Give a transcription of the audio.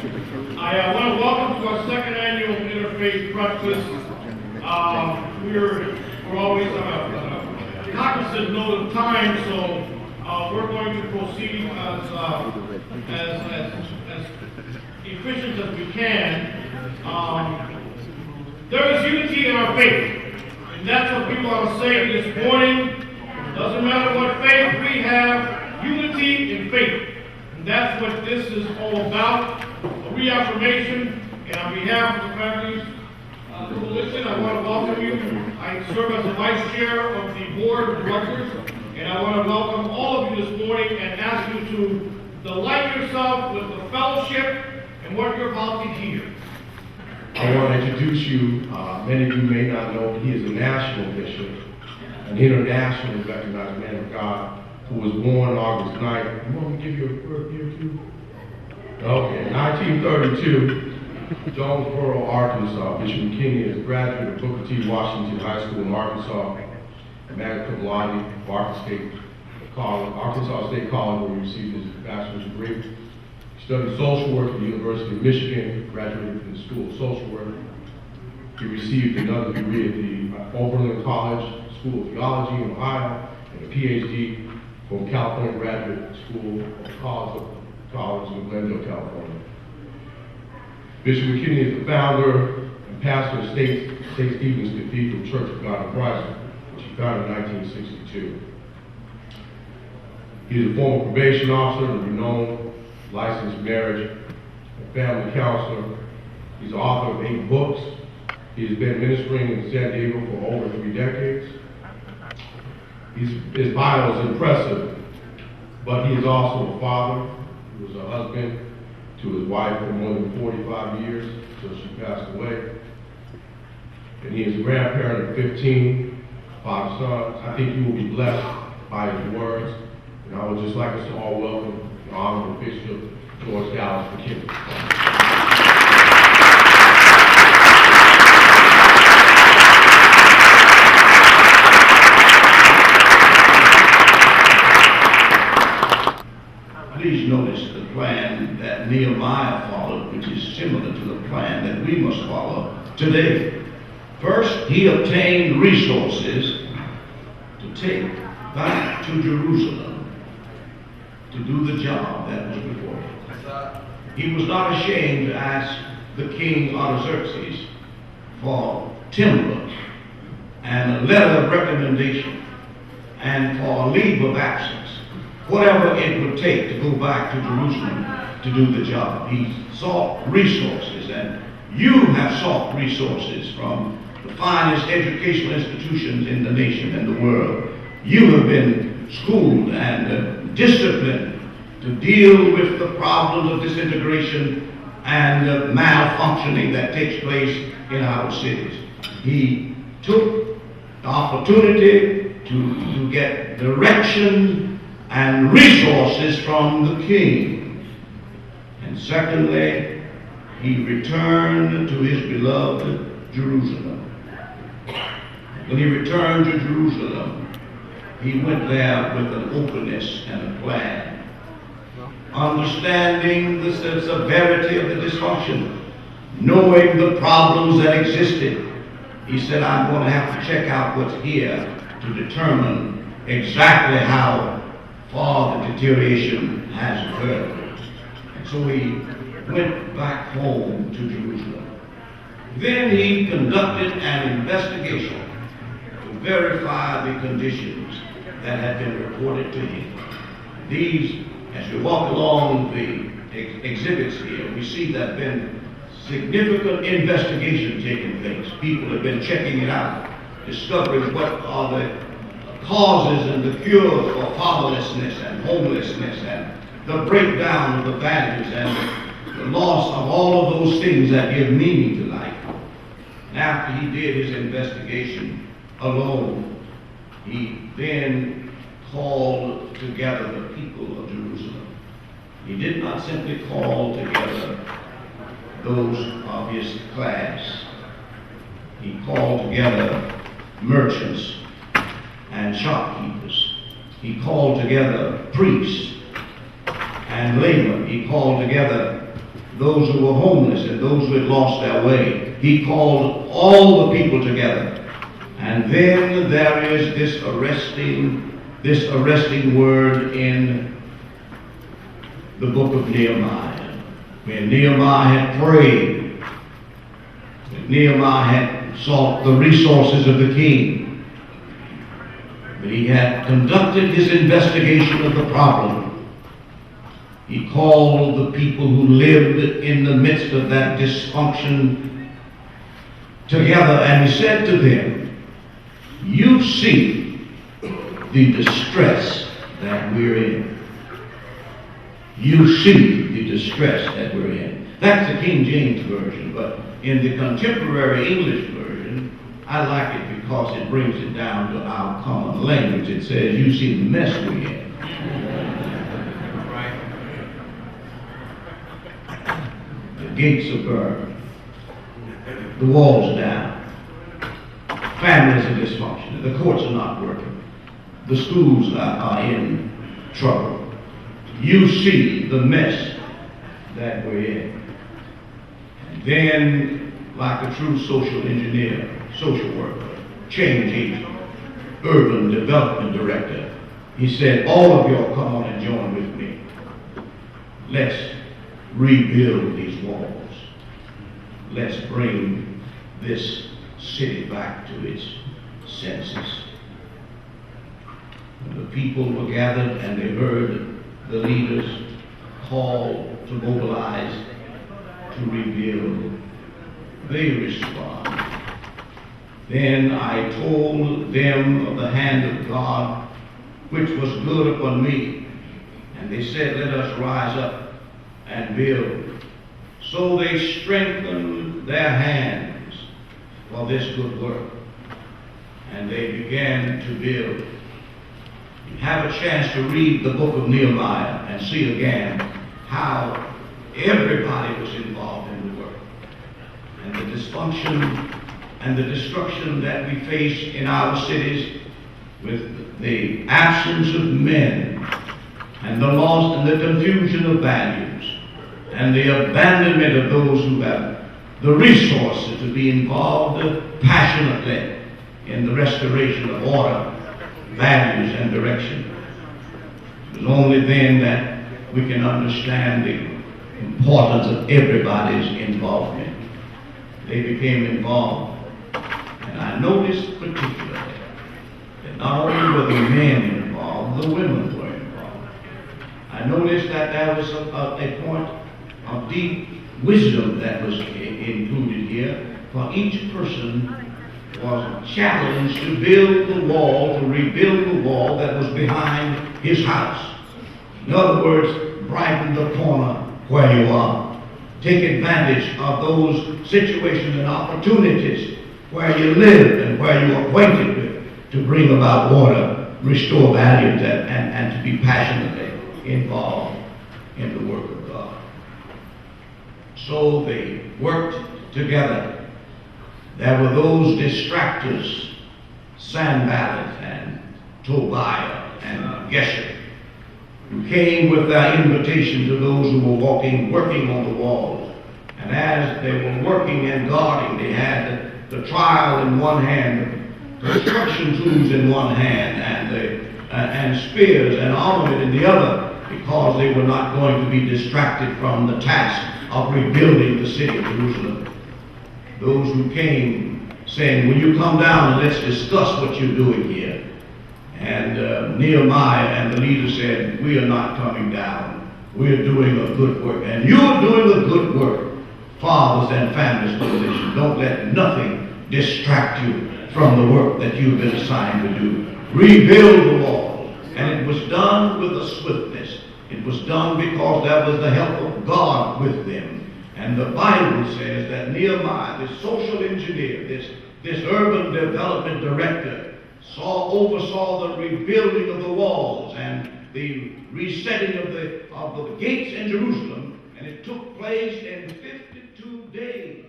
I want to welcome to our second annual Interfaith Breakfast. We're always cognizant of time, so we're going to proceed as efficient as we can. There is unity in our faith, and that's what people are saying this morning. Doesn't matter what faith we have, unity in faith. And that's what this is all about, a reaffirmation. And on behalf of the families coalition, I want to welcome you. I serve as the vice chair of the board of directors, and I want to welcome all of you this morning and ask you to delight yourself with the fellowship and what you're about to hear. I want to introduce you, many of you may not know, but he is a national bishop, an internationally recognized man of God, who was born August 9th. You want me to give you a birth year too? Okay, 1932, Jonesboro, Arkansas. Bishop McKinney is a graduate of Booker T. Washington High School in Arkansas, magna cum laude, Arkansas State College, where he received his bachelor's degree. He studied social work at the University of Michigan, graduated from the School of Social Work. He received another degree at the Oberlin College School of Theology in Ohio, and a PhD from California Graduate School of College in Glendale, California. Bishop McKinney is the founder and pastor of St. Stephen's Cathedral Church of God in Christ, which he founded in 1962. He is a former probation officer and a renowned licensed marriage and family counselor. He's the author of 8 books. He has been ministering in San Diego for over 3 decades. His bio is impressive, but he is also a father. He was a husband to his wife for more than 45 years until she passed away. And he is a grandparent of 15, 5 sons. I think you will be blessed by his words. And I would just like us to all welcome the Honorable Bishop George Dallas McKinney. Please notice the plan that Nehemiah followed, which is similar to the plan that we must follow today. First, he obtained resources to take back to Jerusalem to do the job that was before him. He was not ashamed to ask the king Artaxerxes for timber and a letter of recommendation and for a leave of absence, whatever it would take to go back to Jerusalem to do the job. He sought resources, and you have sought resources from the finest educational institutions in the nation and the world. You have been schooled and disciplined to deal with the problems of disintegration and malfunctioning that takes place in our cities. He took the opportunity to get direction and resources from the king. And secondly, he returned to his beloved Jerusalem. When he returned to Jerusalem, he went there with an openness and a plan, understanding the severity of the dysfunction, knowing the problems that existed. He said, I'm going to have to check out what's here to determine exactly how far the deterioration has occurred. And so he went back home to Jerusalem. Then he conducted an investigation to verify the conditions that had been reported to him. These, as we walk along the exhibits here, we see that there have been significant investigation taking place. People have been checking it out, discovering what are the causes and the cures for fatherlessness and homelessness and the breakdown of the values and the loss of all of those things that give meaning to life. And after he did his investigation alone, he then called together the people of Jerusalem. He did not simply call together those of his class. He called together merchants and shopkeepers. He called together priests and laymen. He called together those who were homeless and those who had lost their way. He called all the people together. And then there is this arresting word in the book of Nehemiah. When Nehemiah had prayed, when Nehemiah had sought the resources of the king, when he had conducted his investigation of the problem, he called the people who lived in the midst of that dysfunction together, and he said to them, "You see the distress that we're in. You see the distress that we're in." That's the King James Version, but in the contemporary English version, I like it because it brings it down to our common language. It says, "You see the mess we're in." The gates are burned. The walls are down. Families are dysfunctional. The courts are not working. The schools are in trouble. You see the mess that we're in. And then, like a true social engineer, social worker, change agent, urban development director, he said, "All of y'all come on and join with me. Let's rebuild these walls. Let's bring this city back to its senses." When the people were gathered and they heard the leaders call to mobilize, to rebuild, they respond. Then I told them of the hand of God, which was good upon me. And they said, "Let us rise up and build." So they strengthened their hands for this good work, and they began to build. You have a chance to read the book of Nehemiah and see again how everybody was involved in the work. And the dysfunction and the destruction that we face in our cities with the absence of men and the loss and the confusion of values and the abandonment of those who have the resources to be involved passionately in the restoration of order, values, and direction. It was only then that we can understand the importance of everybody's involvement. They became involved. And I noticed particularly that not only were the men involved, the women were involved. I noticed that there was a point of deep wisdom that was included here, for each person was challenged to build the wall, to rebuild the wall that was behind his house. In other words, brighten the corner where you are. Take advantage of those situations and opportunities where you live and where you're acquainted with to bring about order, restore values, and to be passionately involved in the work of God. So they worked together. There were those distractors, Sanballat and Tobiah and Geshem, who came with their invitation to those who were working on the walls. And as they were working and guarding, they had the trowel in one hand, construction tools in one hand, and spears and armament in the other, because they were not going to be distracted from the task of rebuilding the city of Jerusalem. Those who came saying, "Will you come down and let's discuss what you're doing here?" And Nehemiah and the leader said, "We are not coming down. We're doing a good work. And you're doing a good work. Fathers and families, don't let nothing distract you from the work that you've been assigned to do. Rebuild the walls." And it was done with a swiftness. It was done because there was the help of God with them. And the Bible says that Nehemiah, this social engineer, this urban development director, oversaw the rebuilding of the walls and the resetting of the gates in Jerusalem, and it took place in 52 days.